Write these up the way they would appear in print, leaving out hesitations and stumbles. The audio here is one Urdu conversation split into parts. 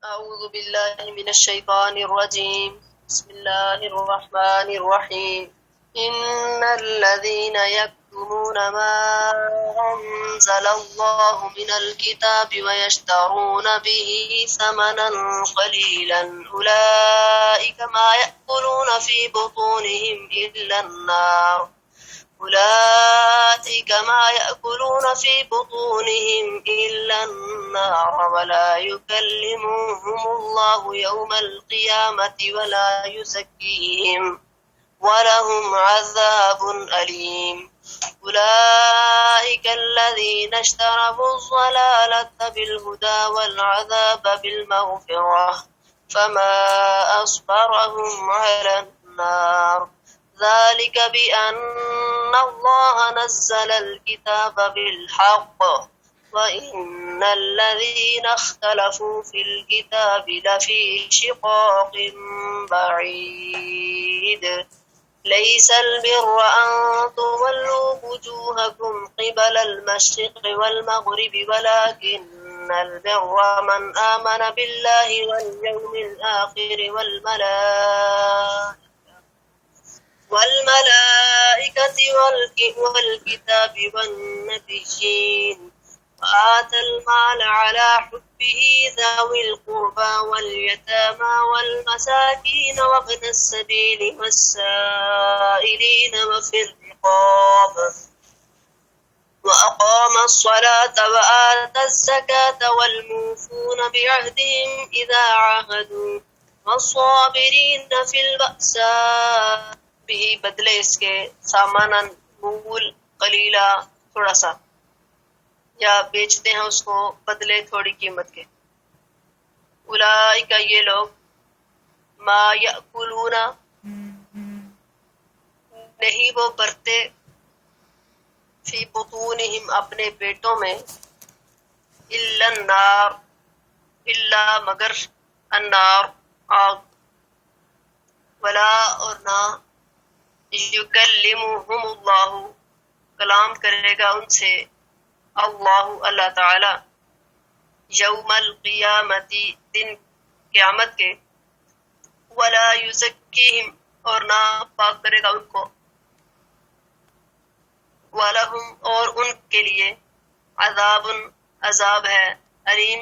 أعوذ بالله من الشيطان الرجيم بسم الله الرحمن الرحيم إن الذين يكتمون ما أنزل الله من الكتاب ويشترون به ثمنا قليلا أولئك ما يأكلون في بطونهم إلا النار أولئك ما يأكلون في بطونهم إلا النار ولا يكلمهم الله يوم القيامة ولا يزكيهم ولهم عذاب أليم أولئك الذين اشتروا الضلالة بالهدى والعذاب بالمغفرة فما أصبرهم على النار ذلك بأن الله نزل الكتاب بالحق وإن الذين اختلفوا في الكتاب لفي شقاق بعيد ليس البر أن تولوا وجوهكم قبل المشرق والمغرب ولكن البر من آمن بالله واليوم الآخر والملائكة والكتاب والنبيين وآتى المال على حبه ذوي القربى واليتامى والمساكين وابن السبيل والسائلين وفي الرقاب وأقام الصلاة وآتى الزكاة والموفون بعهدهم إذا عاهدوا والصابرين في البأساء بھی بدلے اس کے ساماناً مول قلیلہ تھوڑا سا، یا بیچتے ہیں اس کو بدلے تھوڑی قیمت کے. اولئک یہ لوگ ما یأکلون نہیں وہ برتے فی بطونہم اپنے پیٹوں میں الا النار الا مگر النار آگ ولا اور نہ یکلمہم اللہ کلام کرے گا ان سے اللہ تعالی یوم القیامتی دن قیامت کے ولا یزکیہم اور نہ پاک کرے گا ان کو ولہم اور ان کے لیے عذاب ہے علیم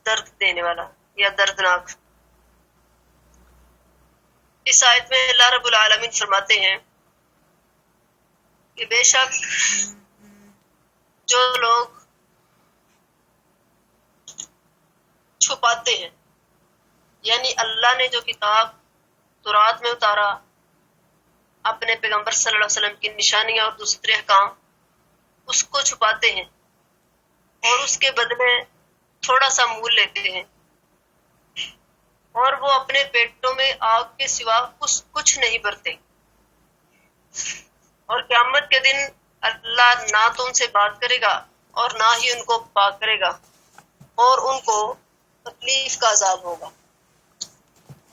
درد دینے والا یا دردناک. اس آیت میں اللہ رب العالمین فرماتے ہیں کہ بے شک جو لوگ چھپاتے ہیں، یعنی اللہ نے جو کتاب تورات میں اتارا اپنے پیغمبر صلی اللہ علیہ وسلم کی نشانیاں اور دوسرے احکام، اس کو چھپاتے ہیں اور اس کے بدلے تھوڑا سا مول لیتے ہیں، اور وہ اپنے پیٹوں میں آگ کے سوا کچھ نہیں بھرتے، اور قیامت کے دن اللہ نہ تو ان سے بات کرے گا اور نہ ہی ان کو پاک کرے گا، اور ان کو تکلیف کا عذاب ہوگا.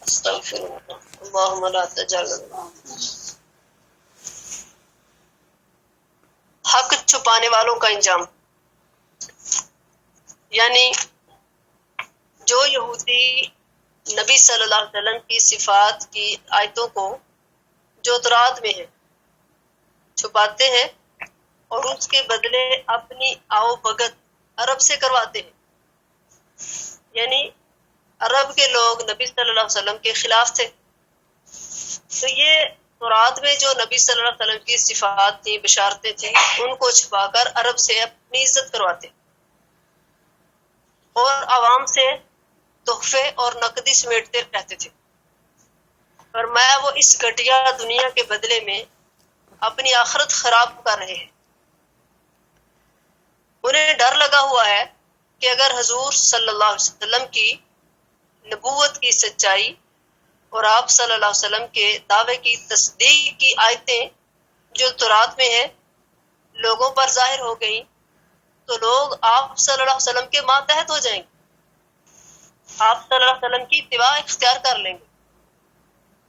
استغفراللہ اللہم لا تجعلنا. حق چھپانے والوں کا انجام، یعنی جو یہودی نبی صلی اللہ علیہ وسلم کی صفات کی آیتوں کو جو تورات میں ہے چھپاتے ہیں اور اس کے بدلے اپنی آؤ بھگت عرب سے کرواتے ہیں، یعنی عرب کے لوگ نبی صلی اللہ علیہ وسلم کے خلاف تھے، تو یہ تورات میں جو نبی صلی اللہ علیہ وسلم کی صفات تھیں، بشارتیں تھیں، ان کو چھپا کر عرب سے اپنی عزت کرواتے اور عوام سے تحفے اور نقدی سمیٹتے رہتے تھے. فرمایا وہ اس گھٹیا دنیا کے بدلے میں اپنی آخرت خراب کر رہے ہیں. انہیں ڈر لگا ہوا ہے کہ اگر حضور صلی اللہ علیہ وسلم کی نبوت کی سچائی اور آپ صلی اللہ علیہ وسلم کے دعوے کی تصدیق کی آیتیں جو تورات میں ہے لوگوں پر ظاہر ہو گئیں تو لوگ آپ صلی اللہ علیہ وسلم کے ماتحت ہو جائیں گے، آپ صلی اللہ علیہ وسلم کی اتباع اختیار کر لیں گے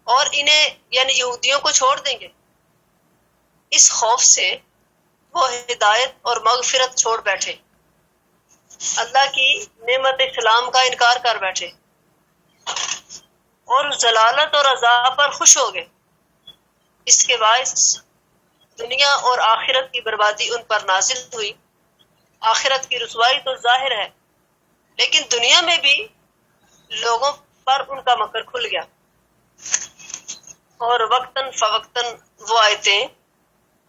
اور انہیں یعنی یہودیوں کو چھوڑ دیں گے. اس خوف سے وہ ہدایت اور مغفرت چھوڑ بیٹھے، اللہ کی نعمت اسلام کا انکار کر بیٹھے اور ضلالت اور عذاب پر خوش ہو گئے۔ اس کے باعث دنیا اور آخرت کی بربادی ان پر نازل ہوئی۔ آخرت کی رسوائی تو ظاہر ہے، لیکن دنیا میں بھی لوگوں پر ان کا مکر کھل گیا۔ اور وقتاً فوقتاً وہ آیتیں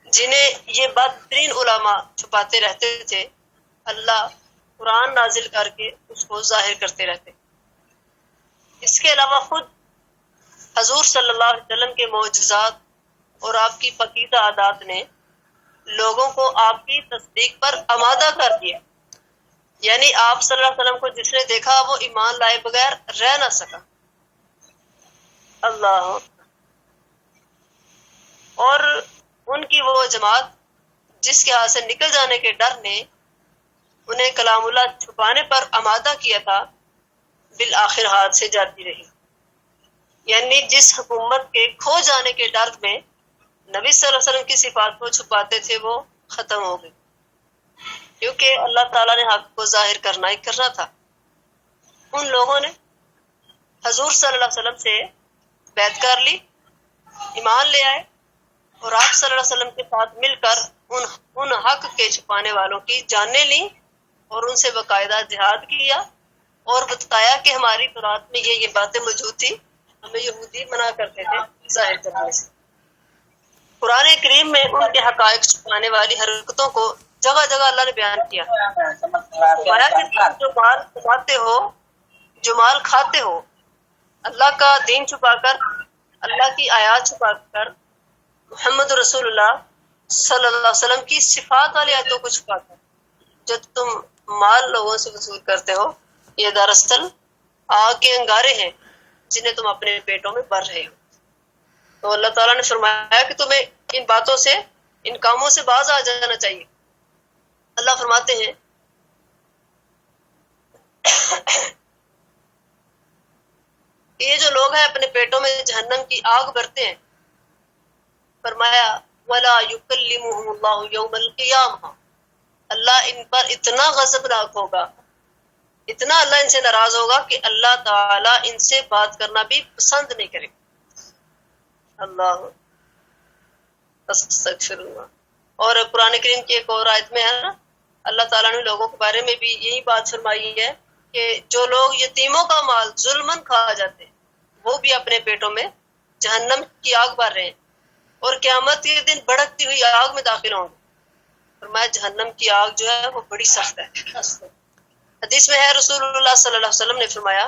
جنہیں یہ بدترین علماء چھپاتے رہتے تھے، اللہ قرآن نازل کر کے اس کو ظاہر کرتے رہتے۔ اس کے علاوہ خود حضور صلی اللہ علیہ وسلم کے معجزات اور آپ کی پاکیزہ عادات نے لوگوں کو آپ کی تصدیق پر آمادہ کر دیا۔ یعنی آپ صلی اللہ علیہ وسلم کو جس نے دیکھا وہ ایمان لائے بغیر رہ نہ سکا۔ اللہ، اور ان کی وہ جماعت جس کے ہاتھ سے نکل جانے کے ڈر نے انہیں کلام اللہ چھپانے پر آمادہ کیا تھا، بالآخر ہاتھ سے جاتی رہی۔ یعنی جس حکومت کے کھو جانے کے ڈر میں نبی صلی اللہ علیہ وسلم کی صفات کو چھپاتے تھے، وہ ختم ہو گئی، کیونکہ اللہ تعالیٰ نے حق کو ظاہر کرنا ہی کرنا تھا۔ ان لوگوں نے حضور صلی اللہ علیہ وسلم سے بیعت کر لی، ایمان لے آئے، اور آپ صلی اللہ علیہ وسلم کے ساتھ مل کر ان حق کے چھپانے والوں کی جانیں لیں اور ان سے باقاعدہ جہاد کیا، اور بتایا کہ ہماری تورات میں یہ باتیں موجود تھی، ہمیں یہودی منع کرتے تھے ظاہر کرنے سے۔ قرآن کریم میں ان کے حقائق چھپانے والی حرکتوں کو جگہ جگہ اللہ نے بیان کیا۔ فرمایا کہ تم جو مال کماتے ہو، جو مال کھاتے ہو، اللہ کا دین چھپا کر، اللہ کی آیات چھپا کر، محمد رسول اللہ صلی اللہ علیہ وسلم کی صفات والی آیتوں کو چھپا کر جو تم مال لوگوں سے وصول کرتے ہو، یہ دراصل آگ کے انگارے ہیں جنہیں تم اپنے پیٹوں میں بھر رہے ہو۔ تو اللہ تعالیٰ نے فرمایا کہ تمہیں ان باتوں سے، ان کاموں سے باز آ جانا چاہیے۔ اللہ فرماتے ہیں کہ یہ جو لوگ ہیں اپنے پیٹوں میں جہنم کی آگ بھرتے ہیں، فرمایا وَلَا يُكَلِّمُهُمُ اللَّهُ يَوْمَ الْقِيَامَةِ، اللہ ان پر اتنا غضبناک ہوگا، اتنا اللہ ان سے ناراض ہوگا کہ اللہ تعالیٰ ان سے بات کرنا بھی پسند نہیں کرے۔ اللہ استغفر اللہ۔ اور قرآن کریم کی ایک اور آیت میں ہے نا، اللہ تعالیٰ نے لوگوں کے بارے میں بھی یہی بات فرمائی ہے کہ جو لوگ یتیموں کا مال ظلمن کھا جاتے ہیں، وہ بھی اپنے پیٹوں میں جہنم کی آگ بھر رہے ہیں، اور قیامت کے دن بھڑکتی ہوئی آگ میں داخل ہوں گے۔ فرمایا جہنم کی آگ جو ہے وہ بڑی سخت ہے۔ حدیث میں ہے رسول اللہ صلی اللہ علیہ وسلم نے فرمایا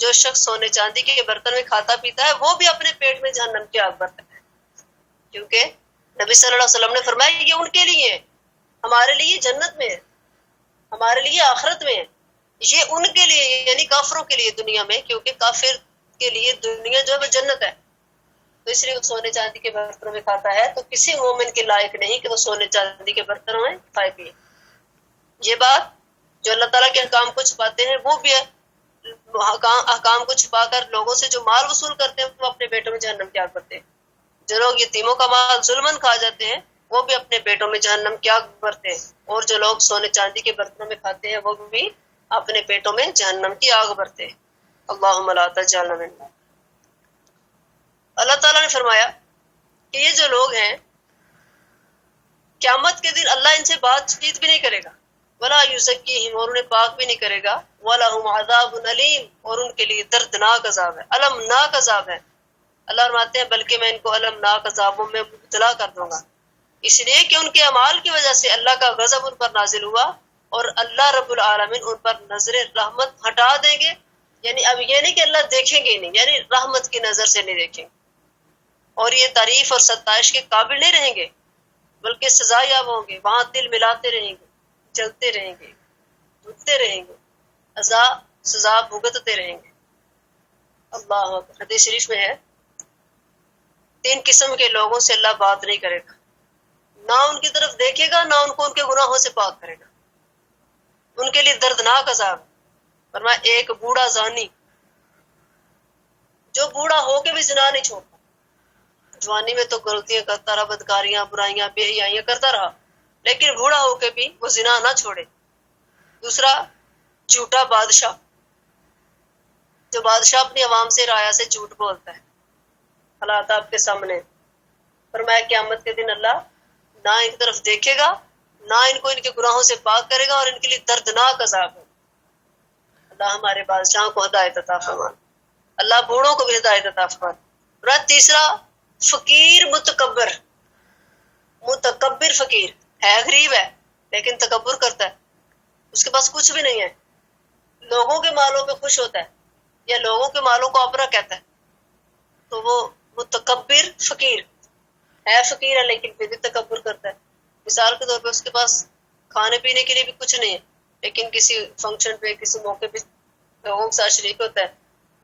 جو شخص سونے چاندی کے برتن میں کھاتا پیتا ہے وہ بھی اپنے پیٹ میں جہنم کی آگ بھرتا ہے، کیونکہ نبی صلی اللہ علیہ وسلم نے فرمایا یہ ان کے لیے ہے، ہمارے لیے جنت میں ہے، ہمارے لیے آخرت میں ہے، یہ ان کے لیے یعنی کافروں کے لیے دنیا میں، کیونکہ کافر کے لیے دنیا جو ہے وہ جنت ہے، تو اس لیے وہ سونے چاندی کے برتنوں میں کھاتا ہے، تو کسی مومن کے لائق نہیں کہ وہ سونے چاندی کے برتنوں میں کھائے پیے۔ یہ بات جو اللہ تعالیٰ کے حکام کو چھپاتے ہیں وہ بھی ہے، حکام کو چھپا کر لوگوں سے جو مال وصول کرتے ہیں وہ اپنے پیٹوں میں جہنم کی آگ بھرتے ہیں۔ جو لوگ یتیموں کا مال ظلمن کھا جاتے ہیں وہ بھی اپنے پیٹوں میں جہنم کی آگ بھرتے ہیں، اور جو لوگ سونے چاندی کے برتنوں میں کھاتے ہیں وہ بھی اپنے پیٹوں میں جہنم کی آگ بھرتے ہیں۔ اللہم لا تجعلنا منهم۔ اللہ تعالیٰ نے فرمایا کہ یہ جو لوگ ہیں قیامت کے دن اللہ ان سے بات چیت بھی نہیں کرے گا، ولا یزکیہم، اور انہیں پاک بھی نہیں کرے گا، ولہم عذاب علیم، اور ان کے لیے دردناک عذاب ہے، المناک عذاب ہے۔ اللہ فرماتے ہیں بلکہ میں ان کو المناک عذابوں میں مبتلا کر دوں گا، اس لیے کہ ان کے اعمال کی وجہ سے اللہ کا غضب ان پر نازل ہوا، اور اللہ رب العالمین ان پر نظر رحمت ہٹا دیں گے۔ یعنی اب یہ نہیں کہ اللہ دیکھیں گے نہیں، یعنی رحمت کی نظر سے نہیں دیکھیں گے، اور یہ تعریف اور ستائش کے قابل نہیں رہیں گے، بلکہ سزا یاب ہوں گے، وہاں دل ملاتے رہیں گے، جلتے رہیں گے، دھوتے رہیں گے، سزا بھگتتے رہیں گے۔ اللہ اکبر۔ حدیث شریف میں ہے 3 قسم کے لوگوں سے اللہ بات نہیں کرے گا، نہ ان کی طرف دیکھے گا، نہ ان کو ان کے گناہوں سے پاک کرے گا، ان کے لیے دردناک عذاب۔ فرمایا ایک بوڑھا زانی، جو بوڑھا ہو کے بھی زنا نہیں چھوڑتا، جوانی میں تو غلطیاں کرتا رہا، بدکاریاں، برائیاں، بے حیائیاں کرتا رہا، لیکن بوڑھا ہو کے بھی وہ زنا نہ چھوڑے۔ دوسرا جھوٹا بادشاہ، جو بادشاہ اپنی عوام سے رایا سے جھوٹ بولتا ہے حالات آپ کے سامنے. فرمایا قیامت کے دن اللہ نہ ان کی طرف دیکھے گا، نہ ان کو ان کے گناہوں سے پاک کرے گا، اور ان کے لیے دردناک عذاب ہے. اللہ ہمارے بادشاہوں کو ہدایت عطا فرما، اللہ بوڑھوں کو بھی ہدایت عطا فرما. اور تیسرا فقیر متکبر. متکبر فقیر ہے، غریب ہے لیکن تکبر کرتا ہے، اس کے پاس کچھ بھی نہیں ہے، لوگوں کے مالوں پہ خوش ہوتا ہے یا لوگوں کے مالوں کو اپنا کہتا ہے، تو وہ متکبر فقیر ہے. فقیر ہے لیکن پھر بھی تکبر کرتا ہے. مثال کے طور پہ اس کے پاس کھانے پینے کے لیے بھی کچھ نہیں ہے، لیکن کسی فنکشن پہ کسی موقع پہ لوگوں کے ساتھ شریک ہوتا ہے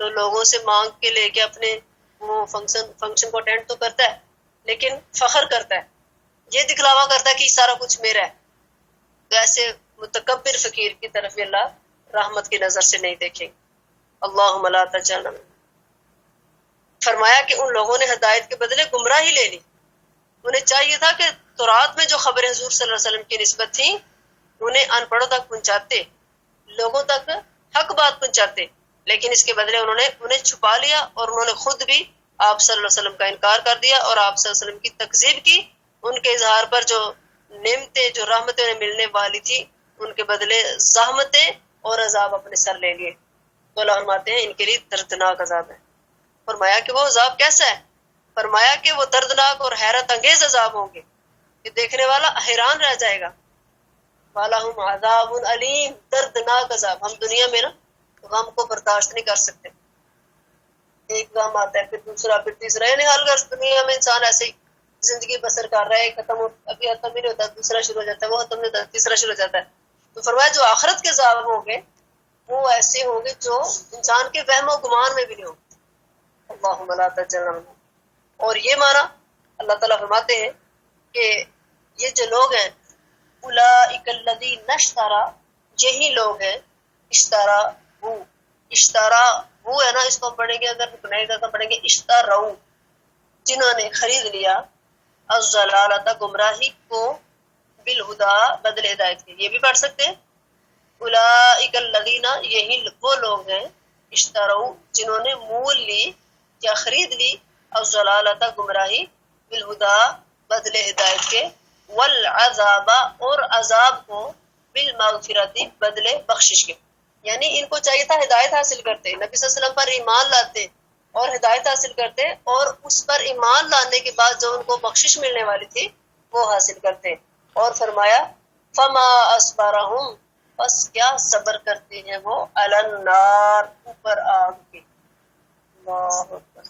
تو لوگوں سے مانگ کے لے کے اپنے وہ فنکشن کو اٹینڈ تو کرتا ہے لیکن فخر کرتا ہے، یہ دکھلاوا کرتا ہے کہ سارا کچھ میرا ہے. تو ایسے متکبر فقیر کی طرف اللہ رحمت کی نظر سے نہیں دیکھیں. اللہم لا تجعلنا. فرمایا کہ ان لوگوں نے ہدایت کے بدلے گمراہی لے لی. انہیں چاہیے تھا کہ تورات میں جو خبریں حضور صلی اللہ علیہ وسلم کی نسبت تھیں انہیں ان پڑھوں تک پہنچاتے، لوگوں تک حق بات پہنچاتے، لیکن اس کے بدلے انہیں چھپا لیا، اور انہوں نے خود بھی آپ صلی اللہ علیہ وسلم کا انکار کر دیا اور آپ صلی اللہ علیہ وسلم کی تکذیب کی. ان کے اظہار پر جو نعمتیں، جو رحمتیں انہیں ملنے والی تھی، ان کے بدلے زحمتیں اور عذاب اپنے سر لے لیے. تو اللہ فرماتے ہیں ان کے لیے دردناک عذاب ہے. فرمایا کہ وہ عذاب کیسا ہے؟ فرمایا کہ وہ دردناک اور حیرت انگیز عذاب ہوں گے کہ دیکھنے والا حیران رہ جائے گا. وَلَهُمْ عَذَابٌ علیم. دردناک عذاب. ہم دنیا میں نا غم کو برداشت نہیں کر سکتے، ایک غم آتا ہے پھر دوسرا پھر تیسرا، یعنی ہر دنیا میں انسان ایسے ہی زندگی بسر کر رہا ہے، ابھی ختم ہی نہیں ہوتا، دوسرا شروع ہو جاتا ہے، وہ ختم نہیں ہوتا، تیسرا شروع ہو جاتا ہے. تو فرمایا جو آخرت کے عذاب ہوں گے وہ ایسے ہوں گے جو انسان کے وہم و گمان میں بھی نہیں ہوں گے. اللہم لا تجعلنا. اور یہ معنی اللہ تعالیٰ فرماتے ہیں کہ یہ جو لوگ ہیں اولئک الذین اشتروا، یہی لوگ ہیں اشترا وہ ہے نا، اس کو ہم پڑھیں گے اگر بنائے گا تو پڑھیں گے اشتروا، جنہوں نے خرید لیا الضلالۃ گمراہی کو بالہدا بدل ہدایت کے. یہ بھی پڑھ سکتے ہیں اولئک الذین، یہی وہ لوگ ہیں اشتروا جنہوں نے مول لی یا خرید لی الضلالۃ گمراہی بالہدا بدل ہدایت کے، والعذاب اور عذاب کو بالمغفرت بدلے بخشش کے. یعنی ان کو چاہیے تھا ہدایت حاصل کرتے، نبی صلی اللہ علیہ وسلم پر ایمان لاتے اور ہدایت حاصل کرتے، اور اس پر ایمان لانے کے بعد جو ان کو بخشش ملنے والی تھی وہ حاصل کرتے. اور فرمایا فما اصبرہم، بس کیا صبر کرتے ہیں وہ علی النار، اوپر آگ کے. اللہ اکبر.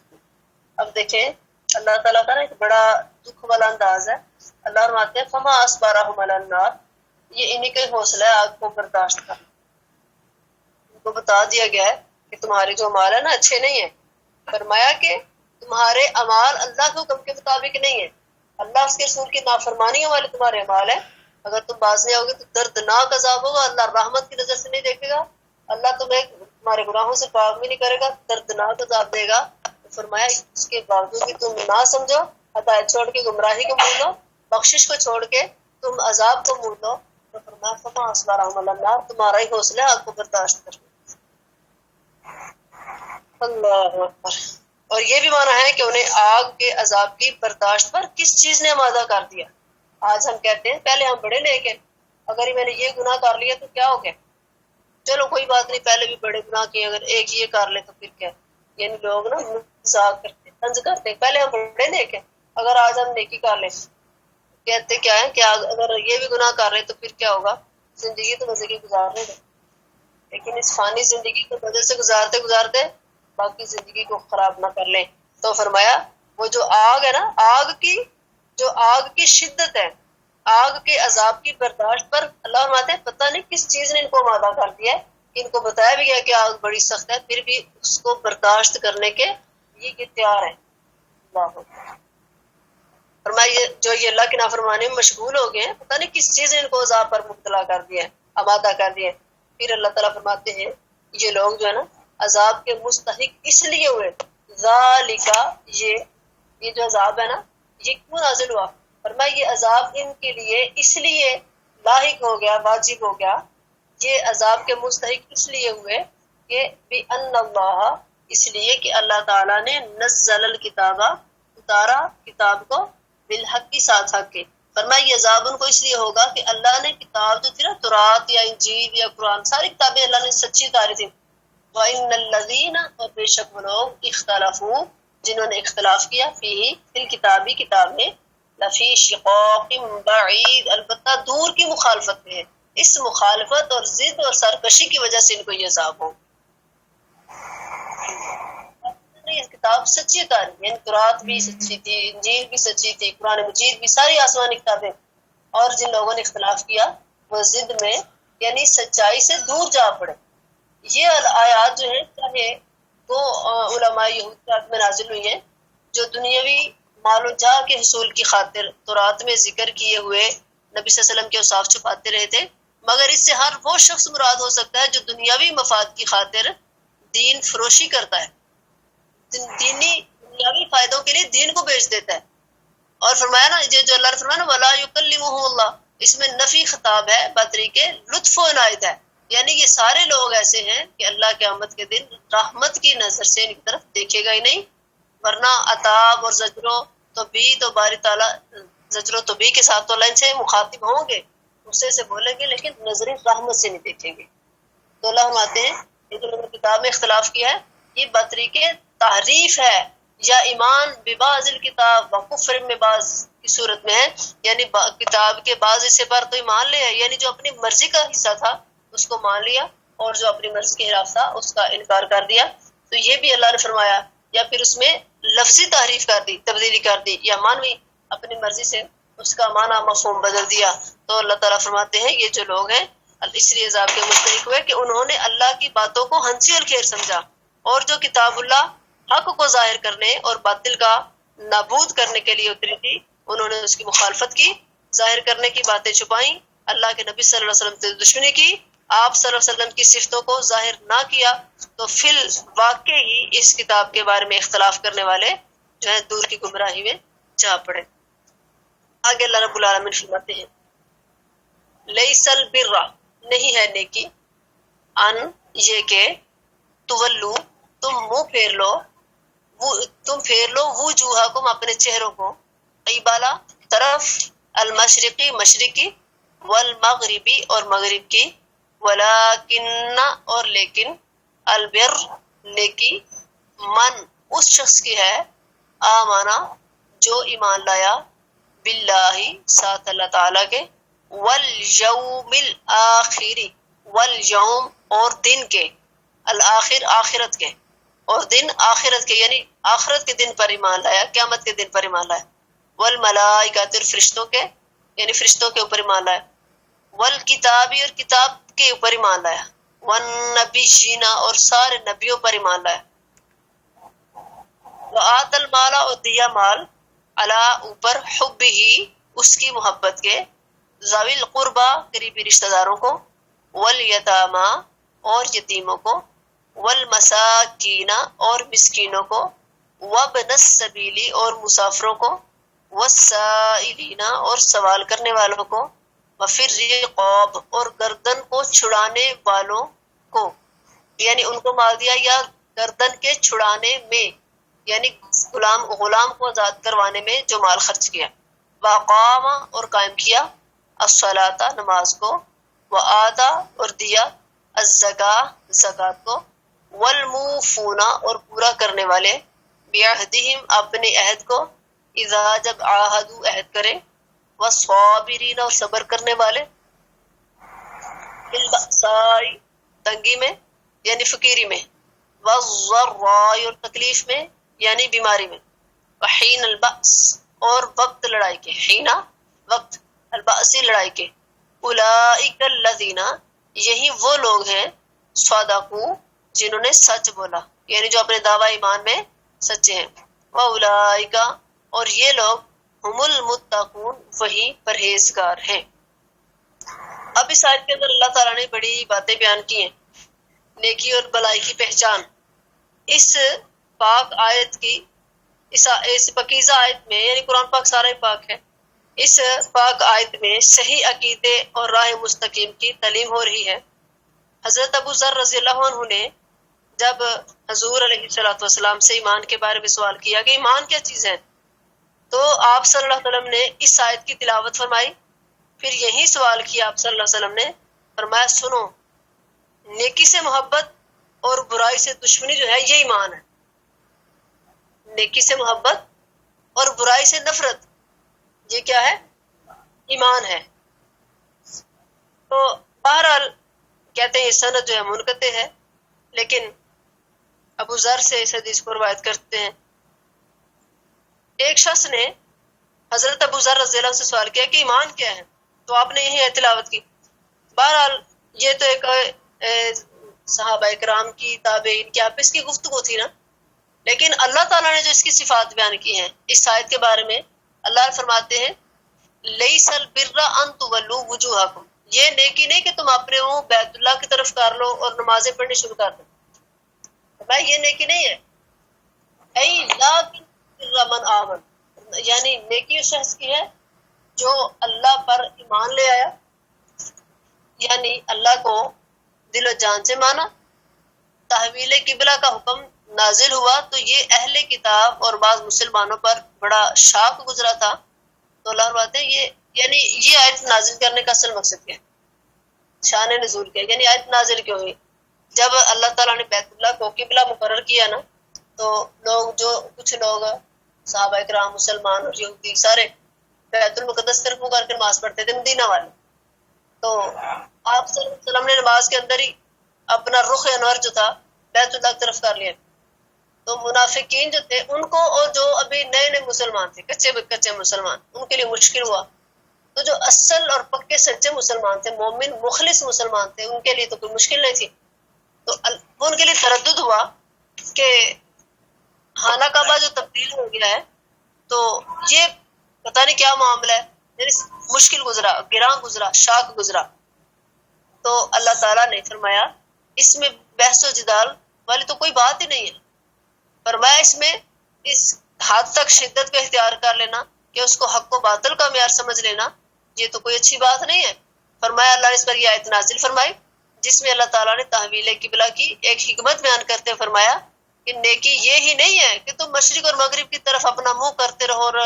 اب دیکھیں اللہ تعالیٰ کا نا ایک بڑا دکھ والا انداز ہے. اللہ فرماتے ہیں فما اصبرہم علی النار، یہ انہی کا ہی حوصلہ ہے آگ کو برداشت کرنا. ان کو بتا دیا گیا ہے کہ تمہارے جو اعمال ہے نا اچھے نہیں ہیں. فرمایا کہ تمہارے اعمال اللہ کے حکم کے مطابق نہیں ہے، اللہ اس کے رسول کی نافرمانیوں والے تمہارے اعمال ہیں. اگر تم باز نہیں آؤ گے تو دردناک عذاب ہوگا. اللہ رحمت کی نظر سے نہیں دیکھے گا، اللہ تمہیں تمہارے گناہوں سے پاک بھی نہیں کرے گا، دردناک عذاب دے گا. فرمایا اس کے باوجود بھی تم نہ سمجھو، ہدایت چھوڑ کے گمراہی کو مول لو، بخشش کو چھوڑ کے تم عذاب کو مول لو. تو فرمایا فما اصبرہم علی النار، تمہارا ہی حوصلہ ہے آگ کو برداشت کرنا. اللہ اکبر. اور یہ بھی مانا ہے کہ انہیں آگ کے عذاب کی برداشت پر کس چیز نے آمادہ کر دیا. آج ہم کہتے ہیں پہلے ہم بڑے لیکن اگر میں نے یہ گناہ کر لیا تو کیا ہو گیا، چلو کوئی بات نہیں، پہلے بھی بڑے گناہ کیے، اگر ایک یہ کر لے تو پھر کیا. یعنی لوگ نا مذاق کرتے، طنز کرتے، پہلے ہم بڑے نیک ہیں اگر آج ہم نیکی کر لیں. کہتے کیا ہے کہ اگر یہ بھی گناہ کر رہے تو پھر کیا ہوگا، زندگی تو مزے کی گزار رہے ہیں، لیکن اس فانی زندگی کو مزے سے گزارتے گزارتے باقی زندگی کو خراب نہ کر لیں. تو فرمایا وہ جو آگ ہے نا، آگ کی شدت ہے، آگ کے عذاب کی برداشت پر اللہ فرماتے ہیں پتہ نہیں کس چیز نے ان کو آمادہ کر دیا ہے. ان کو بتایا بھی گیا کہ آگ بڑی سخت ہے، پھر بھی اس کو برداشت کرنے کے یہ تیار ہے. فرمایا جو یہ اللہ کی نافرمانی میں مشغول ہو گئے ہیں، پتہ نہیں کس چیز نے ان کو عذاب پر مبتلا کر دیا ہے، آمادہ کر دیا ہے. پھر اللہ تعالیٰ فرماتے ہیں یہ لوگ جو ہے نا عذاب کے مستحق اس لیے ہوئے، ذالک، یہ جو عذاب ہے نا یہ کیوں نازل ہوا. فرمایا یہ عذاب ان کے لیے اس لیے لاحق ہو گیا، واجب ہو گیا، یہ عذاب کے مستحق اس لیے ہوئے کہ بِأَنَّ اللَّهَ اس لیے کہ اللہ تعالیٰ نے نزل الکتاب اتارا کتاب کو بالحق کی ساتھ حق کے. فرمایا یہ عذاب ان کو اس لیے ہوگا کہ اللہ نے کتاب جو تھی نا تورات یا انجیل یا قرآن ساری کتابیں اللہ نے سچی اتاری تھی. وَإِنَّ الَّذِينَ اور بے شک وہ لوگ اختلافو جنہوں نے اختلاف کیا فی الکتابی کتاب میں لفی شقاق بعید البتہ دور کی مخالفت میں ہے. اس مخالفت اور ضد اور سرکشی کی وجہ سے ان کو یہ عذاب ہو. یہ کتاب سچی اتاری یعنی تورات بھی سچی تھی انجیل بھی سچی تھی قرآن مجید بھی ساری آسمانی کتابیں اور جن لوگوں نے اختلاف کیا وہ ضد میں یعنی سچائی سے دور جا پڑے. یہ آیات جو ہیں چاہے وہ علماء یہود میں نازل ہوئی ہیں جو دنیاوی مال و جاہ کے حصول کی خاطر تورات میں ذکر کیے ہوئے نبی صلی اللہ علیہ وسلم کے اوصاف چھپاتے رہے تھے، مگر اس سے ہر وہ شخص مراد ہو سکتا ہے جو دنیاوی مفاد کی خاطر دین فروشی کرتا ہے، دنیاوی فائدوں کے لیے دین کو بیچ دیتا ہے. اور فرمایا نا جو اللہ نے فرمایا نا وَلَا يُكَلِّمُهُ اللَّهُ اس میں نفی خطاب ہے بطریقے لطف و عنایت ہے، یعنی یہ سارے لوگ ایسے ہیں کہ اللہ قیامت کے دن رحمت کی نظر سے ان کی طرف دیکھے گا ہی نہیں، ورنہ عطاب اور زجر و توبیع تو باری تعالیٰ زجر و توبیع کے ساتھ تو اللہ ان سے مخاطب ہوں گے، غصے سے بولیں گے لیکن نظر رحمت سے نہیں دیکھیں گے. تو اللہ فرماتے ہیں یہ جو لوگوں نے کتاب میں اختلاف کیا ہے یہ بطریقے تحریف ہے یا ایمان ببعض الکتاب و کفر میں بعض کی صورت میں ہے، یعنی کتاب کے بعض حصے پر تو ایمان لے ہے یعنی جو اپنی مرضی کا حصہ تھا اس کو مان لیا اور جو اپنی مرضی کے خلاف تھا اس کا انکار کر دیا. تو یہ بھی اللہ نے فرمایا، یا پھر اس میں لفظی تحریف کر دی تبدیلی کر دی یا مانوی اپنی مرضی سے اس کا معنی مفہوم بدل دیا. تو اللہ تعالیٰ فرماتے ہیں یہ جو لوگ ہیں اس لیے عذاب کے مستحق ہوئے کہ انہوں نے اللہ کی باتوں کو ہنسی اور کھیر سمجھا اور جو کتاب اللہ حق کو ظاہر کرنے اور باطل کا نابود کرنے کے لیے اتری تھی انہوں نے اس کی مخالفت کی، ظاہر کرنے کی باتیں چھپائیں، اللہ کے نبی صلی اللہ علیہ وسلم سے دشمنی کی، آپ صلی اللہ علیہ وسلم کی صفتوں کو ظاہر نہ کیا. تو فی الواقع ہی اس کتاب کے بارے میں اختلاف کرنے والے جو ہے دور کی گمراہی میں جا پڑے. آگے اللہ رب العالمین فرماتے ہیں لیس البر نہیں ہے نیکی ان یہ کہ تولو تم منہ پھیر لو وجوہکم اپنے چہروں کو قبلہ طرف المشرقی مشرقی والمغربی اور مغرب کی ولیکن اور لیکن البر نیکی من اس شخص کی ہے آمانا جو ایمان لایا باللہ ساتھ اللہ تعالیٰ کے والیوم الآخری والیوم اور دن کے الآخر آخرت کے اور دن آخرت کے یعنی آخرت کے دن پر ایمان لایا قیامت کے دن پر ایمان لایا والملائکۃ فرشتوں کے یعنی فرشتوں کے اوپر ایمان لایا والکتابی اور کتاب کے اوپر ایمان لایا والنبیین اور سارے نبیوں پر ایمان لایا وآت المال اور دیا مال علی اوپر حب ہی اس کی محبت کے ذوی القربا قریبی رشتہ داروں کو والیتاما اور یتیموں کو والمساکین اور مسکینوں کو وابن السبیلی اور مسافروں کو والسائلین اور سوال کرنے والوں کو وفی الرقاب اور گردن کو چھڑانے والوں کو یعنی ان کو مال دیا یا گردن کے چھڑانے میں یعنی غلام کو آزاد کروانے میں جو مال خرچ کیا وقام اور قائم کیا الصلاۃ نماز کو وآتا اور دیا الزکاۃ زکات کو والموفون اور پورا کرنے والے بعہدہم اپنے عہد کو اذا جب عاہدوا عہد کرے والصابرین اور صبر کرنے والے بالبأساء تنگی میں یعنی فقیری میں والضراء اور تکلیف میں یعنی بیماری میں وحین البأس اور وقت لڑائی کے حینا وقت البأس لڑائی کے اولئک الذین یہی وہ لوگ ہیں صدقوا جنہوں نے سچ بولا یعنی جو اپنے دعوی ایمان میں سچے ہیں واولئک اور یہ لوگ ہم المتقون وہی پرہیزگار ہیں. اب اس آیت کے اندر اللہ تعالیٰ نے بڑی باتیں بیان کی ہیں نیکی اور بلائی کی پہچان. اس پاک آیت کی اس پاکیزہ آیت میں یعنی قرآن پاک سارا ہی پاک ہے، اس پاک آیت میں صحیح عقیدے اور راہ مستقیم کی تعلیم ہو رہی ہے. حضرت ابو ذر رضی اللہ عنہ نے جب حضور علیہ الصلوۃ والسلام سے ایمان کے بارے میں سوال کیا کہ ایمان کیا چیز ہے، تو آپ صلی اللہ علیہ وسلم نے اس آیت کی تلاوت فرمائی. پھر یہی سوال کیا آپ صلی اللہ علیہ وسلم نے، فرمایا سنو، نیکی سے محبت اور برائی سے دشمنی جو ہے یہ ایمان ہے. نیکی سے محبت اور برائی سے نفرت یہ کیا ہے؟ ایمان ہے. تو بہرحال کہتے ہیں یہ سند جو ہے منقطع ہے، لیکن ابو ذر سے اس حدیث کو روایت کرتے ہیں. ایک شخص نے حضرت ابو ذر رضی اللہ عنہ سے سوال کیا کہ ایمان کیا ہے، تو آپ نے یہی تلاوت کی. بہرحال یہ تو ایک صحابہ کرام کی تابعین کی آپس کی گفتگو تھی نا، لیکن اللہ تعالیٰ نے جو اس کی صفات بیان کی ہیں اس آیت کے بارے میں، اللہ فرماتے ہیں لیس البر ان تولوا وجوہکم، یہ نیکی نہیں کہ تم اپنے منہ بیت اللہ کی طرف کر لو اور نمازیں پڑھنی شروع کر دو. بھائی یہ نیکی نہیں ہے. ای لیکن بر من آمن، یعنی نیکی اس شخص کی ہے جو اللہ پر ایمان لے آیا، یعنی اللہ کو دل و جان سے مانا. تحویل قبلہ کا حکم نازل ہوا تو یہ اہل کتاب اور بعض مسلمانوں پر بڑا شاق گزرا تھا. تو اللہ فرماتے ہیں یہ یعنی یہ آیت نازل کرنے کا اصل مقصد کیا ہے، شان نزول کیا، یعنی آیت نازل کیوں ہوئی؟ جب اللہ تعالیٰ نے بیت اللہ کو قبلہ مقرر کیا نا، تو کچھ لوگ صحابہ کرام، مسلمان اور یہودی سارے بیت المقدس طرف کر کے نماز پڑھتے تھے، مدینہ والے. تو آپ صلی اللہ علیہ وسلم نے نماز کے اندر ہی اپنا رخ انور جو تھا بیت اللہ کی طرف کر لیا. تو منافقین جو تھے ان کو، اور جو ابھی نئے نئے مسلمان تھے، کچے مسلمان، ان کے لیے مشکل ہوا. تو جو اصل اور پکے سچے مسلمان تھے، مومن مخلص مسلمان تھے، ان کے لیے تو کوئی مشکل نہیں تھی. تو ان کے لیے تردد ہوا کہ خانہ کعبہ جو تبدیل ہو گیا ہے تو یہ پتہ نہیں کیا معاملہ ہے، یعنی مشکل گزرا، گراں گزرا، شاق گزرا. تو اللہ تعالیٰ نے فرمایا اس میں بحث و جدال والی تو کوئی بات ہی نہیں ہے. فرمایا اس میں اس حد تک شدت کو اختیار کر لینا کہ اس کو حق و باطل کا معیار سمجھ لینا، یہ تو کوئی اچھی بات نہیں ہے. فرمایا اللہ نے اس پر یہ آیت نازل فرمائی جس میں اللہ تعالیٰ نے تحویل قبلہ کی ایک حکمت بیان کرتے ہوئے فرمایا کہ نیکی یہ ہی نہیں ہے کہ تم مشرق اور مغرب کی طرف اپنا منہ کرتے رہو اور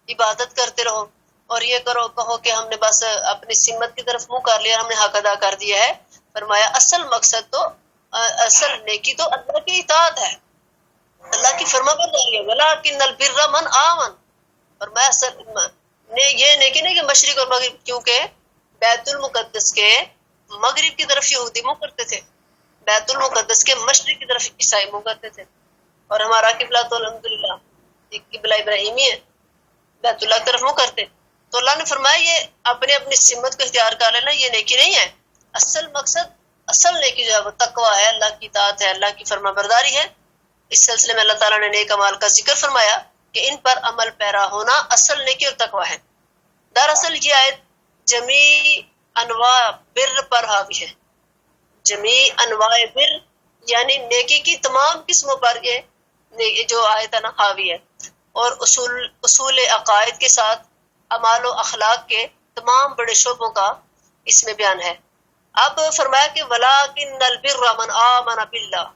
عبادت کرتے رہو اور یہ کہو کہ ہم نے بس اپنی سمت کی طرف منہ کر لیا، ہم نے حق ادا کر دیا ہے. فرمایا اصل مقصد تو، اصل نیکی تو اللہ کی اطاعت ہے، اللہ کی فرما برداری ہے. ولکن البر من آمن، فرمایا اصل یہ نیکی نہیں کہ مشرق اور مغرب، کیونکہ بیت المقدس کے مغرب کی طرف یہودی منہ کرتے تھے، بیت المقدس کے مشرق کی طرف عیسائی منہ کرتے تھے، اور ہمارا قبلہ تو الحمدللہ قبلہ ابراہیمی ہے، بیت اللہ کی طرف منہ کرتے. تو اللہ نے فرمایا یہ اپنے اپنی سمت کو اختیار کر لینا یہ نیکی نہیں ہے. اصل مقصد، اصل نیکی جو ہے وہ تقویٰ ہے، اللہ کی اطاعت ہے، اللہ کی فرما برداری ہے. اس سلسلے میں اللہ تعالیٰ نے نیک اعمال کا ذکر فرمایا کہ ان پر عمل پیرا ہونا اصل نیکی اور تقویٰ ہے. دراصل یہ آیت جمیع انواع بر پر حاوی ہے. جمیع انواع بر یعنی نیکی کی تمام قسموں پر یہ جو آیت ہے نا حاوی ہے، اور اصول عقائد کے ساتھ اعمال و اخلاق کے تمام بڑے شعبوں کا اس میں بیان ہے. اب فرمایا کہ وَلَٰكِنَّ الْبِرَّ مَنْ آمَنَ بِاللَّهِ،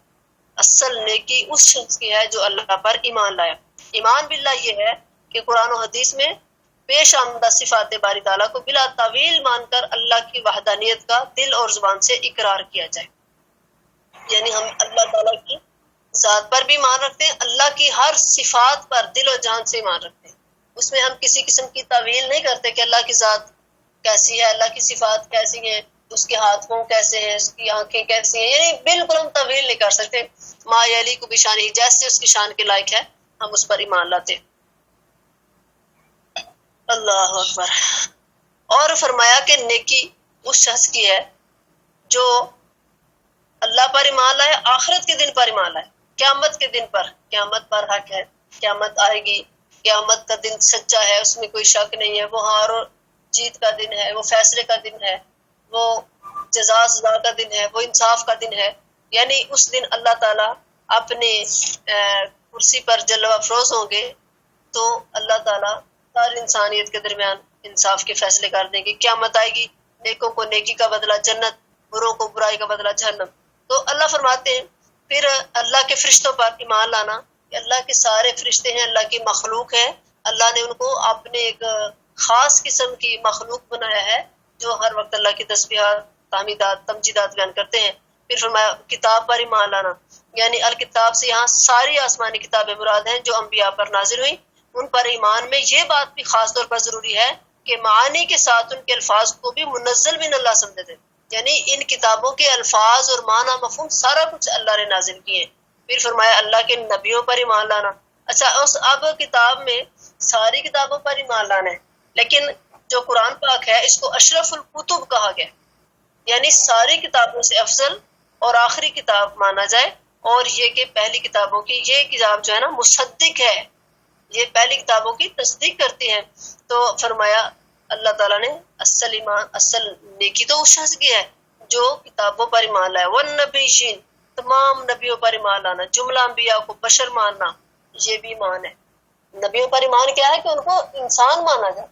اصل نیکی اس شخص کی ہے جو اللہ پر ایمان لایا. ایمان باللہ یہ ہے کہ قرآن و حدیث میں پیش آمدہ صفات باری تعالیٰ کو بلا تعویل مان کر اللہ کی وحدانیت کا دل اور زبان سے اقرار کیا جائے. یعنی ہم اللہ تعالیٰ کی ذات پر بھی ایمان رکھتے ہیں، اللہ کی ہر صفات پر دل و جان سے ایمان رکھتے ہیں. اس میں ہم کسی قسم کی تعویل نہیں کرتے کہ اللہ کی ذات کیسی ہے، اللہ کی صفات کیسی ہیں، اس کے ہاتھ پاؤں کیسے ہیں، اس کی آنکھیں کیسی ہیں، یعنی بالکل ہم تعویل نہیں کر سکتے. ما یلیق بشانہ، جیسے اس کی شان کے لائق ہے ہم اس پر ایمان لاتے. اللہ اکبر. اور فرمایا کہ نیکی اس شخص کی ہے جو اللہ پر ایمان لائے، آخرت کے دن پر ایمان لائے، قیامت کے دن پر. قیامت پر حق ہے، قیامت آئے گی، قیامت کا دن سچا ہے، اس میں کوئی شک نہیں ہے. وہ ہار و جیت کا دن ہے، وہ فیصلے کا دن ہے، وہ جزا سزا کا دن ہے، وہ انصاف کا دن ہے. یعنی اس دن اللہ تعالیٰ اپنے کرسی پر جلوہ افروز ہوں گے تو اللہ تعالیٰ ساری انسانیت کے درمیان انصاف کے فیصلے کر دیں گے. قیامت آئے گی، نیکوں کو نیکی کا بدلہ جنت، بروں کو برائی کا بدلہ جہنم. تو اللہ فرماتے ہیں پھر اللہ کے فرشتوں پر ایمان لانا کہ اللہ کے سارے فرشتے ہیں، اللہ کی مخلوق ہے، اللہ نے ان کو اپنے ایک خاص قسم کی مخلوق بنایا ہے جو ہر وقت اللہ کی تسبیحات، تحمیدات، تمجیدات بیان کرتے ہیں۔ پھر فرمایا کتاب پر ایمان لانا، یعنی الکتاب سے یہاں ساری آسمانی کتابیں مراد ہیں جو انبیاء پر نازل ہوئی، ان پر ایمان میں یہ بات بھی خاص طور پر ضروری ہے کہ معانی کے ساتھ ان کے الفاظ کو بھی منزل من اللہ سمجھے تھے، یعنی ان کتابوں کے الفاظ اور معنی مفہوم سارا کچھ اللہ نے نازل کیے۔ پھر فرمایا اللہ کے نبیوں پر ایمان لانا۔ اچھا اب کتاب میں ساری کتابوں پر ایمان لانا ہے، لیکن جو قرآن پاک ہے اس کو اشرف الکتب کہا گیا، یعنی ساری کتابوں سے افضل اور آخری کتاب مانا جائے، اور یہ کہ پہلی کتابوں کی یہ کتاب جو ہے نا مصدق ہے، یہ پہلی کتابوں کی تصدیق کرتی ہے۔ تو فرمایا اللہ تعالیٰ نے اصل نیکی تو اس شخص کی ہے جو کتابوں پر ایمان لائے، والنبیین تمام نبیوں پر ایمان لانا، جملہ انبیاء کو بشر ماننا یہ بھی ایمان ہے۔ نبیوں پر ایمان کیا ہے کہ ان کو انسان مانا جائے،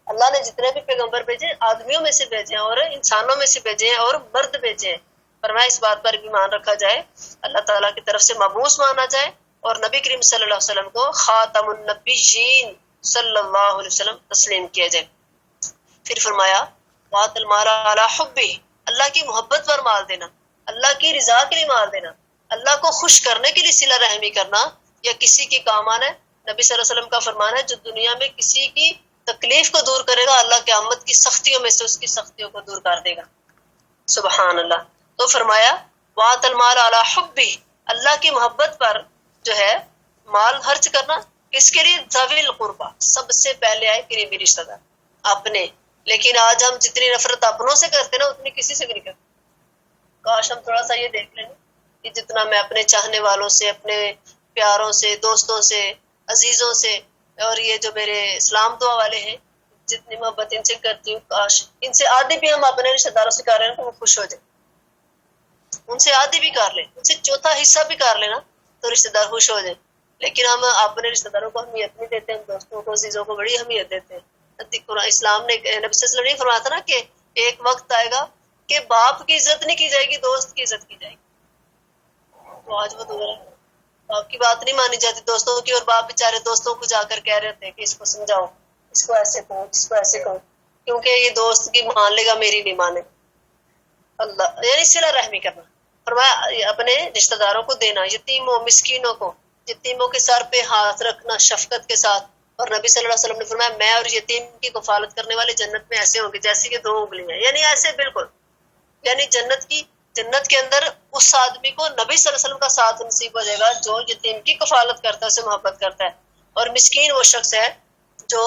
اللہ نے جتنے بھی پیغمبر بھیجے آدمیوں میں سے بھیجے ہیں اور انسانوں میں سے بھیجے ہیں اور مرد بھیجے ہیں۔ فرمایا اس بات پر بھی ایمان رکھا جائے اللہ تعالیٰ کی طرف سے مبعوث مانا جائے، اور نبی کریم صلی اللہ علیہ وسلم کو خاتم النبیین صلی اللہ علیہ وسلم تسلیم کیا جائے۔ پھر فرمایا وَآتَ الْمَالَ عَلَى حُبِّهِ، اللہ کی محبت پر مال دینا، اللہ کی رضا کے لیے مال دینا، اللہ کو خوش کرنے کے لیے صلہ رحمی کرنا یا کسی کے کام آنا ہے۔ نبی صلی اللہ علیہ وسلم کا فرمان ہے جو دنیا میں کسی کی تکلیف کو دور کرے گا اللہ قیامت کی سختیوں میں سے اس کی سختیوں کو دور کر دے گا۔ سبحان اللہ۔ تو فرمایا وَآتَ الْمَالَ عَلَى حُبِّهِ، اللہ کی محبت پر جو ہے مال خرچ کرنا، کس کے لیے؟ ذوی القربہ، سب سے پہلے آئے قریبی رشتہ دار اپنے، لیکن آج ہم جتنی نفرت اپنوں سے کرتے نا اتنی کسی سے بھی نہیں کرتے۔ کاش ہم تھوڑا سا یہ دیکھ لیں کہ جتنا میں اپنے چاہنے والوں سے، اپنے پیاروں سے، دوستوں سے، عزیزوں سے، اور یہ جو میرے اسلام دعا والے ہیں جتنی محبت ان سے کرتی ہوں، کاش ان سے آدھی بھی ہم اپنے رشتہ داروں سے کر رہے ہیں تو وہ خوش ہو جائے، ان سے آدھی بھی کر لیں، ان سے چوتھا حصہ بھی کر لینا تو رشتہ دار خوش ہو جائیں۔ لیکن ہم اپنے رشتہ داروں کو اہمیت نہیں دیتے، ہم دوستوں کو، عزیزوں کو بڑی اہمیت دیتے ہیں۔ اسلام نے نبی صلی اللہ علیہ وسلم نے فرمایا تھا نا کہ ایک وقت آئے گا کہ باپ کی عزت نہیں کی جائے گی، دوست کی عزت کی جائے گی۔ تو آج وہ دور ہے، باپ کی بات نہیں مانی جاتی دوستوں کی، اور باپ بیچارے دوستوں کو جا کر کہہ رہے ہوتے ہیں کہ اس کو سمجھاؤ، اس کو ایسے کہو، اس کو ایسے کہو، کیونکہ یہ دوست کی مان لے گا میری نہیں مانے۔ اللہ یعنی صلہ رحمی کرنا، فرمایا اپنے رشتہ داروں کو دینا، یتیموں مسکینوں کو، یتیموں کے سر پہ ہاتھ رکھنا شفقت کے ساتھ۔ اور نبی صلی اللہ علیہ وسلم نے فرمایا میں اور یتیم کی کفالت کرنے والے جنت میں ایسے ہوں گے جیسے کہ دو انگلیاں، یعنی ایسے بالکل، یعنی جنت کے اندر اس آدمی کو نبی صلی اللہ علیہ وسلم کا ساتھ نصیب ہو جائے گا جو یتیم کی کفالت کرتا ہے، اسے محبت کرتا ہے۔ اور مسکین وہ شخص ہے جو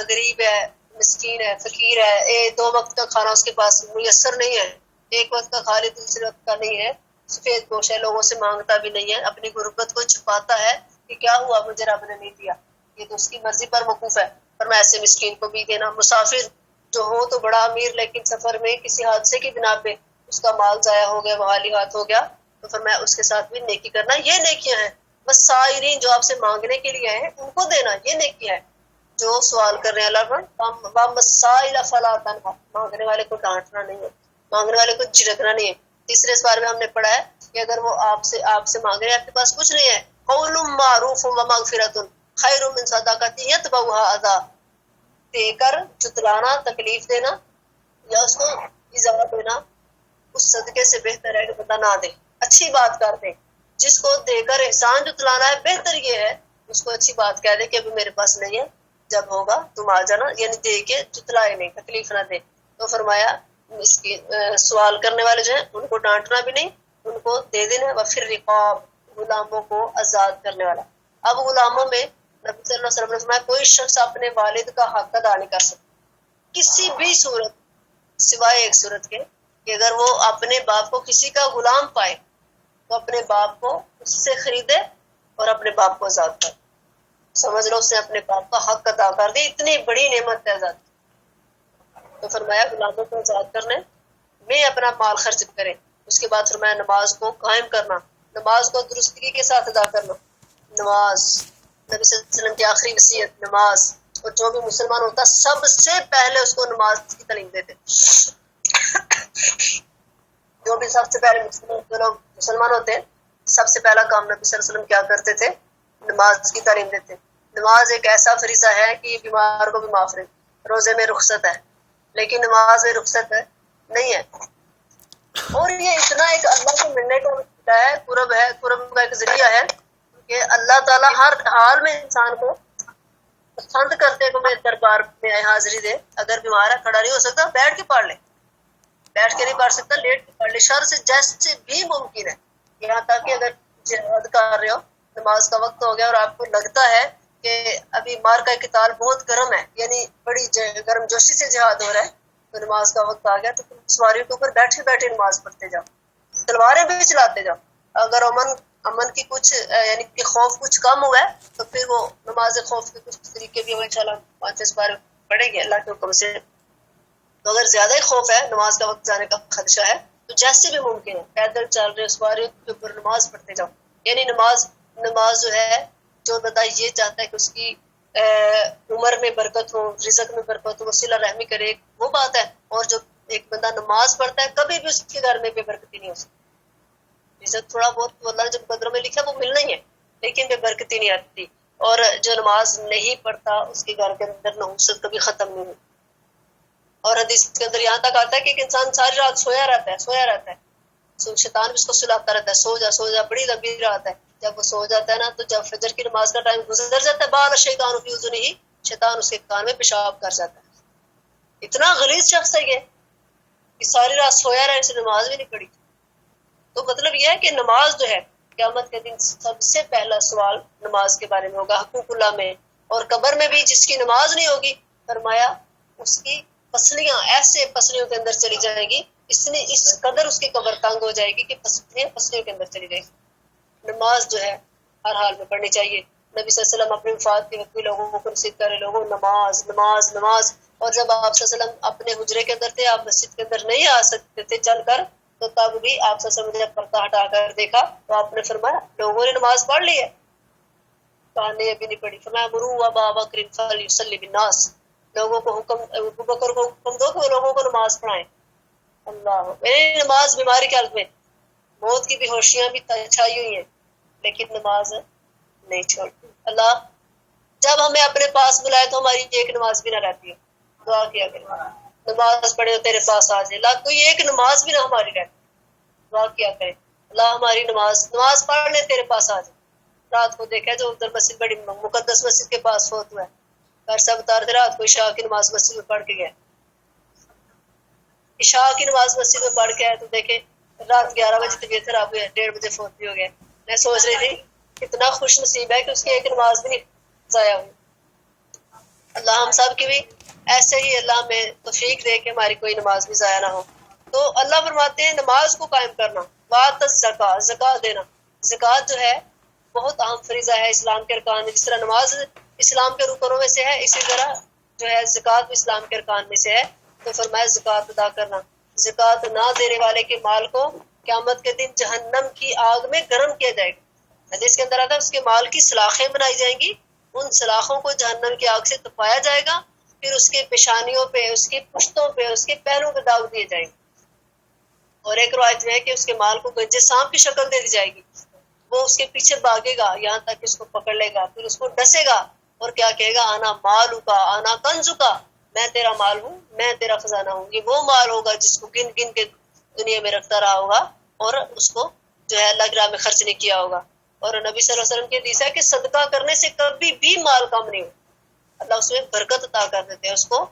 غریب ہے، مسکین ہے، فقیر ہے، دو وقت کا کھانا اس کے پاس میسر نہیں ہے، ایک وقت کا کھا لے دوسرے وقت کا نہیں ہے، سفید پوش ہے، لوگوں سے مانگتا بھی نہیں ہے، اپنی غربت کو چھپاتا ہے کہ کیا ہوا مجھے رب نے نہیں دیا، یہ تو اس کی مرضی پر موقوف ہے۔ پر میں ایسے مسکین کو بھی دینا، مسافر جو ہو تو بڑا امیر لیکن سفر میں کسی حادثے کی بنا پہ اس کا مال ضائع ہو گیا، وحالی ہاتھ ہو گیا، تو پھر میں اس کے ساتھ بھی نیکی کرنا، یہ نیکیاں ہیں۔ بس سائرین جو آپ سے مانگنے کے لیے ہیں ان کو دینا، یہ نیکیاں ہے۔ جو سوال کر رہے ہیں اللہ پر مسائل فلا تنہا، مانگنے والے کو ڈانٹنا نہیں ہے، مانگنے والے کو جھڑکنا نہیں ہے۔ تیسرے اس بارے میں ہم نے پڑھا ہے کہ اگر وہ آپ سے مانگ رہے ہیں، آپ کے پاس کچھ نہیں ہے، قول معروف و مغفرۃ خیر من صدقۃ یتبعها اذی، دے کر جتلانا، تکلیف دینا یا اس کو ایذا دینا اس صدقے سے بہتر ہے کہ بندہ نہ دے، اچھی بات کر دے۔ جس کو دے کر احسان جتلانا ہے بہتر یہ ہے اس کو اچھی بات کہہ دے کہ ابھی میرے پاس نہیں ہے، جب ہوگا تم آ جانا، یعنی دے کے جتلائے نہیں، تکلیف نہ دے۔ تو فرمایا اس کی سوال کرنے والے جو ہیں ان کو ڈانٹنا بھی نہیں، ان کو دے دینا۔ وفر رقاب، غلاموں کو آزاد کرنے والا۔ اب غلاموں میں نبی صلی اللہ علیہ وسلم نے فرمایا کوئی شخص اپنے والد کا حق ادا نہیں کر سکتا کسی بھی صورت، سوائے ایک صورت کے کہ اگر وہ اپنے باپ کو کسی کا غلام پائے تو اپنے باپ کو اس سے خریدے اور اپنے باپ کو آزاد کر، سمجھ لو اس نے اپنے باپ کا حق ادا کر دی، اتنی بڑی نعمت ہے آزاد۔ تو فرمایا غلاموں کو آزاد کرنے میں اپنا مال خرچ کرے۔ اس کے بعد فرمایا نماز کو قائم کرنا، نماز کو درستگی کے ساتھ ادا کرنا۔ نماز نبی صلی اللہ علیہ وسلم کی آخری وصیت نماز، اور جو بھی مسلمان ہوتا سب سے پہلے اس کو نماز کی تعلیم دیتے، جو بھی سب سے پہلے مسلمان ہوتے ہیں سب سے پہلا کام نبی صلی اللہ علیہ وسلم کیا کرتے تھے؟ نماز کی تعلیم دیتے. نماز ایک ایسا فریضہ ہے کہ یہ بیمار کو بھی معاف رہے. روزے میں رخصت ہے لیکن نماز میں رخصت ہے نہیں ہے. اور یہ اتنا ایک اللہ سے ملنے کا وسیلہ ہے، قرب کا ایک ذریعہ ہے کہ اللہ تعالیٰ ہر حال میں انسان کو پسند کرتے کہ میرے دربار میں حاضری دے. اگر بیمار ہے کھڑا نہیں ہو سکتا بیٹھ کے پڑھ لے، بیٹھ کے نہیں پڑھ سکتا لیٹ کے پڑھ لے، شر سے جیسے بھی ممکن ہے. یہاں تک کہ اگر جہاد کر رہے ہو، نماز کا وقت ہو گیا اور آپ کو لگتا ہے کہ ابھی مار کا قتال بہت گرم ہے، یعنی بڑی گرم جوشی سے جہاد ہو رہا ہے، تو نماز کا وقت آ گیا تو سواری کے اوپر بیٹھے بیٹھے نماز پڑھتے جاؤ، تلواریں بھی چلاتے جاؤ. اگر امن کی کچھ یعنی کہ خوف کچھ کم ہوا ہے تو پھر وہ نماز خوف کے کچھ طریقے بھی انشاءاللہ 5 بار پڑھیں گے اللہ کے حکم سے. تو اگر زیادہ ہی خوف ہے، نماز کا وقت جانے کا خدشہ ہے، تو جیسے بھی ممکن ہے پیدل چل رہے سواری کے اوپر نماز پڑھتے جاؤ. یعنی نماز جو ہے جو بندہ یہ چاہتا ہے کہ اس کی عمر میں برکت ہو، رزق میں برکت ہو، صلہ رحمی کرے، وہ بات ہے. اور جو ایک بندہ نماز پڑھتا ہے کبھی بھی اس کے گھر میں بے برکتی نہیں ہو سکتی. رزق تھوڑا بہت اللہ نے جب قدروں میں لکھا وہ ملنا ہی ہے لیکن بے برکتی نہیں آتی. اور جو نماز نہیں پڑھتا اس کے گھر کے اندر نحوست کبھی ختم نہیں ہوتی. اور حدیث کے اندر یہاں تک آتا ہے کہ ایک انسان ساری رات سویا رہتا ہے شیطان بھی اس کو سلاتا رہتا ہے، سو جا بڑی لمبی رات ہے. جب وہ سو جاتا ہے نا تو جب فجر کی نماز کا ٹائم گزر جاتا ہے بال شیطان فی اذنہ، شیطان اس کے کان میں پیشاب کر جاتا ہے. اتنا غلیظ شخص ہے یہ کہ ساری رات سویا رہا، اسے نماز بھی نہیں پڑھی. تو مطلب یہ ہے کہ نماز جو ہے قیامت کے دن سب سے پہلا سوال نماز کے بارے میں ہوگا، حقوق اللہ میں. اور قبر میں بھی جس کی نماز نہیں ہوگی فرمایا اس کی پسلیاں ایسے پسلیوں کے اندر چلی جائیں گی، اس قدر اس کی قبر تنگ ہو جائے گی کہ پسلیوں کے اندر چلی جائے گی. نماز جو ہے ہر حال میں پڑھنی چاہیے. نبی صلی اللہ علیہ وسلم اپنے وفات کے وقت بھی لوگوں کو نصیحت کرے، لوگوں نماز نماز نماز. اور جب آپ صلی اللہ علیہ وسلم اپنے حجرے کے اندر تھے، آپ مسجد کے اندر نہیں آ سکتے تھے چل کر، تو تب بھی آپ صلی اللہ علیہ وسلم نے پردہ ہٹا کر دیکھا تو آپ نے فرمایا لوگوں نے نماز پڑھ لی ہے، کہا نہیں ابھی نہیں پڑھی. فرمایا مروا ابا بکر فلیصلی بالناس، لوگوں کو حکم، ابو بکر کو حکم دو کہ وہ لوگوں کو نماز پڑھائیں. اللہ میری نماز بیماری کی حالت میں، موت کی بے ہوشیاں بھی چھائی ہوئی ہیں لیکن نماز نہیں چھوڑتی. اللہ جب ہمیں اپنے پاس بلائے تو ہماری ایک نماز بھی نہ رہتی ہے. دعا کیا کرے نماز پڑھے تیرے پاس آ جائے، اللہ کوئی ایک نماز بھی نہ ہماری رہتی. دعا کیا کرے اللہ ہماری نماز پڑھ لے تیرے پاس آ جائے. رات کو دیکھا جو ادھر مسجد بڑی مقدس مسجد کے پاس فوت ہوا ہے، گھر سے اتار دے رات کو عشاء کی نماز مسجد میں پڑھ کے گیا، عشاء کی نماز مسجد میں پڑھ کے آئے تو دیکھے رات 11 بجے طبیعت خراب ہوئی، 1:30 بجے فوت بھی ہو گیا. میں سوچ رہی تھی کتنا خوش نصیب ہے کہ اس کی ایک نماز بھی نہیں ضائع ہوئی. اللہ ہم سب کی بھی ایسے ہی اللہ میں توفیق دے کہ ہماری کوئی نماز بھی ضائع نہ ہو. تو اللہ فرماتے ہیں نماز کو قائم کرنا، وآت الزکاۃ، زکات دینا. زکات جو ہے بہت اہم فریضہ ہے اسلام کے ارکان میں. جس طرح نماز اسلام کے رکنوں میں سے ہے، اسی طرح جو ہے زکات بھی اسلام کے ارکان میں سے ہے. تو فرمایا زکات ادا کرنا. زکات نہ دینے والے کے مال کو قیامت کے دن جہنم کی آگ میں گرم کیا جائے گا. حدیث کے اندر آتا ہے اس کے مال کی سلاخیں بنائی جائیں گی، ان سلاخوں کو جہنم کی آگ سے تپایا جائے گا، پھر اس کے پیشانیوں پہ، اس کی پشتوں پہ، اس کے پیروں پہ داغ دیے جائیں گے. اور ایک روایت میں ہے کہ اس کے مال کو گنجے سانپ کی شکل دے دی جائے گی، وہ اس کے پیچھے بھاگے گا یہاں تک کہ اس کو پکڑ لے گا، پھر اس کو ڈسے گا اور کیا کہے گا آنا مالو کا آنا کنزو کا، میں تیرا مال ہوں، میں تیرا خزانہ ہوں. یہ وہ مال ہوگا جس کو گن گن کے دنیا میں رکھتا رہا ہوگا اور اس کو جو ہے اللہ کی راہ میں خرچ نہیں کیا ہوگا. اور نبی صلی اللہ علیہ وسلم کی حدیث ہے کہ صدقہ کرنے سے کبھی بھی مال کم نہیں ہو، اللہ اس میں برکت عطا کر دیتے ہیں، اس کو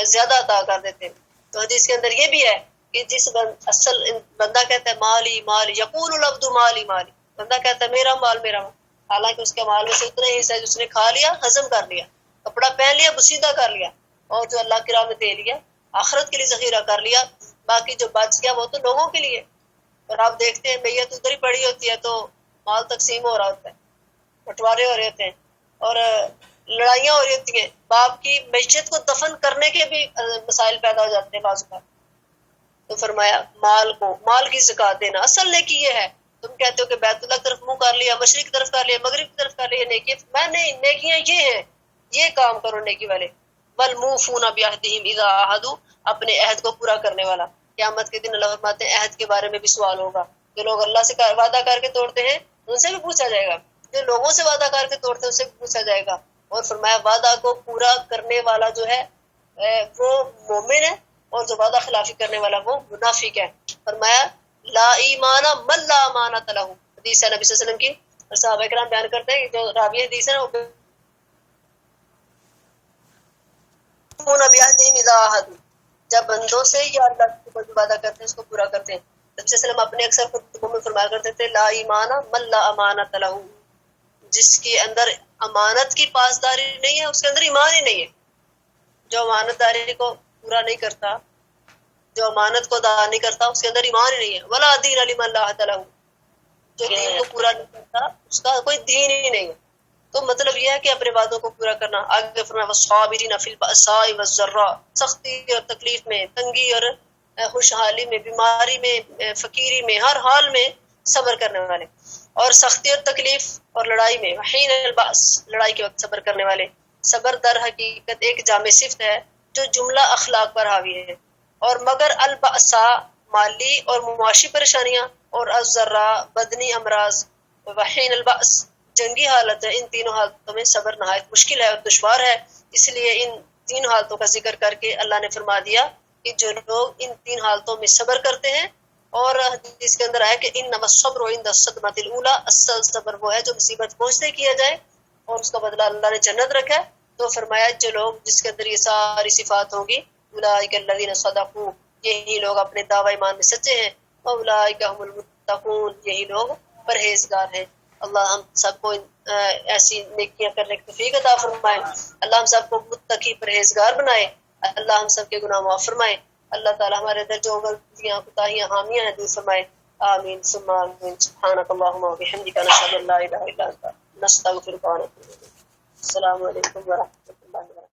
زیادہ عطا کر دیتے ہیں. تو حدیث کے اندر یہ بھی ہے کہ جس اصل بندہ کہتا ہے مالی مالی، یقول العبد مالی مالی، بندہ کہتا ہے میرا مال میرا مال، حالانکہ اس کے مال میں سے اتنا ہی حصہ ہے جس نے کھا لیا، ہضم کر لیا، کپڑا پہن لیا، بسیدہ کر لیا، اور جو اللہ کی راہ میں دے لیا، آخرت کے لیے ذخیرہ کر لیا، باقی جو بچ گیا وہ تو لوگوں کے لیے. اور آپ دیکھتے ہیں میت ادھر ہی پڑی ہوتی ہے تو مال تقسیم ہو رہا ہوتا ہے، بٹوارے ہو رہے ہوتے ہیں اور لڑائیاں ہو رہی ہوتی ہیں، باپ کی میت کو دفن کرنے کے بھی مسائل پیدا ہو جاتے ہیں بعض اوقات. تو فرمایا مال کی زکات دینا. اصل نیکی یہ ہے، تم کہتے ہو کہ بیت اللہ کی طرف منہ کر لیا، مشرق کی طرف کر لیا، مغرب کی طرف کر لیا نیکی، میں نہیں، نیکیاں یہ ہیں، یہ کام کرو نیکی والے. والموفون بعہدہم اذا عاہدوا، اپنے عہد کو پورا کرنے والا. قیامت کے دن اللہ فرماتے ہیں عہد کے بارے میں بھی سوال ہوگا جو لوگ اللہ سے وعدہ کر کے توڑتے ہیں ان سے بھی پوچھا جائے گا، جو لوگوں سے وعدہ کر کے توڑتے ہیں ان سے بھی پوچھا جائے گا. اور فرمایا وعدہ کو پورا کرنے والا جو ہے وہ مومن ہے، اور جو وعدہ خلافی کرنے والا وہ منافق ہے. فرمایا لا ایمان من لا امانۃ لہ، حدیث ہے نبی صلی اللہ علیہ وسلم کی. اور صحابہ کرام بیان کرتے ہیں کہ جو راوی حدیث ہے وہ جب بندوں سے یا اللہ سے کوئی وعدہ کرتے ہیں اس کو پورا کرتے ہیں. نبی صلی اللہ علیہ وسلم اپنے اکثر خطبوں میں فرمایا کرتے تھے لا ایمان من لا امانۃ لہ، جس کے اندر امانت کی پاسداری نہیں ہے اس کے اندر ایمان ہی نہیں ہے. جو امانت داری کو پورا نہیں کرتا، جو امانت کو ادا نہیں کرتا اس کے اندر ایمان ہی نہیں ہے. ولا دین لمن لا عہد لہ، جو دین کو پورا نہیں کرتا اس کا کوئی دین ہی نہیں ہے. تو مطلب یہ ہے کہ اپنے وعدوں کو پورا کرنا. آگے فرمایا والصابرین فی البأساء والضراء، سختی اور تکلیف میں، تنگی اور خوشحالی میں، بیماری میں، فقیری میں، ہر حال میں صبر کرنے والے. اور سختی اور تکلیف اور لڑائی میں، حین البأس، لڑائی کے وقت صبر کرنے والے. صبر در حقیقت ایک جامع صفت ہے جو جملہ اخلاق پر حاوی ہے. اور مگر البأساء مالی اور معاشی پریشانیاں، اور الضراء بدنی امراض، وحین البأس جنگی حالت ہے. ان تینوں حالتوں میں صبر نہایت مشکل ہے اور دشوار ہے. اس لیے ان تین حالتوں کا ذکر کر کے اللہ نے فرما دیا کہ جو لوگ ان تین حالتوں میں صبر کرتے ہیں، اور حدیث کے اندر آیا کہ انما الصبر عند الصدمۃ الاولی، اصل صبر وہ ہے جو مصیبت پہنچتے کیا جائے اور اس کا بدلہ اللہ نے جنت رکھا ہے. تو فرمایا جو لوگ جس کے اندر یہ ساری صفات ہوں گی، اولئک الذین صدقوا، یہی لوگ اپنے دعوی ایمان میں سچے ہیں. واولئک هم المتقون، یہی لوگ پرہیزگار ہیں. اللہ ہم سب کو ایسی نیکیاں کرنے کی توفیق عطا فرمائے. اللہ ہم سب کو متقی پرہیزگار بنائے. اللہ ہم سب کے گناہ معاف فرمائے. اللہ تعالی ہمارے اندر جو غلطیاں کوتاہیاں حامیاں ہیں دور فرمائے. آمین ثم آمین. سبحانک اللہم وبحمدک، نشہد ان لا الہ الا انت، نستغفرک ونتوب الیک. السلام علیکم ورحمۃ اللہ وبرکاتہ.